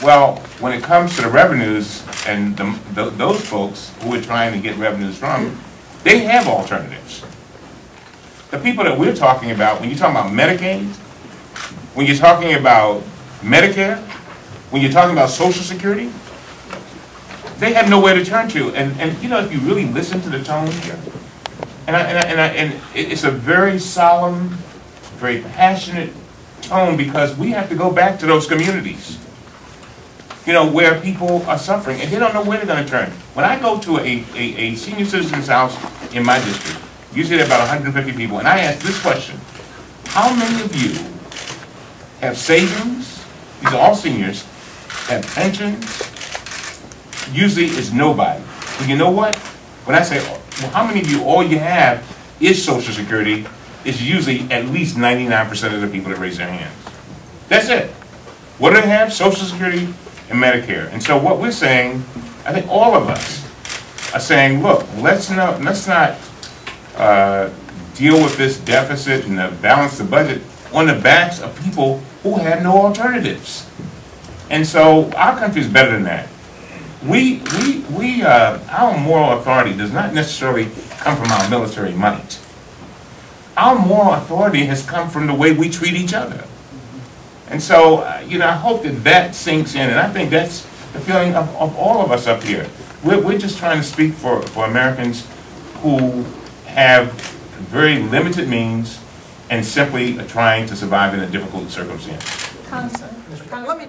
Well, when it comes to the revenues and those folks who we're trying to get revenues from, they have alternatives. The people that we're talking about, when you're talking about Medicaid, when you're talking about Medicare, when you're talking about Social Security, they have nowhere to turn to. And you know, if you really listen to the tone here, and it's a very solemn, very passionate tone, because we have to go back to those communities, you know, where people are suffering and they don't know where they're going to turn. When I go to a senior citizen's house in my district, usually there are about 150 people, and I ask this question: how many of you have savings? These are all seniors, have pensions. Usually it's nobody. And you know what? When I say, well, how many of you, all you have is Social Security, it's usually at least 99% of the people that raise their hands. That's it. What do they have? Social Security and Medicare. And so what we're saying, I think all of us are saying, look, let's not deal with this deficit and balance the budget on the backs of people who have no alternatives. And so our country is better than that. Our moral authority does not necessarily come from our military might. Our moral authority has come from the way we treat each other. And so, you know, I hope that sinks in, and I think that's the feeling of all of us up here. We're just trying to speak for Americans who have very limited means and simply are trying to survive in a difficult circumstance. Congressman, let me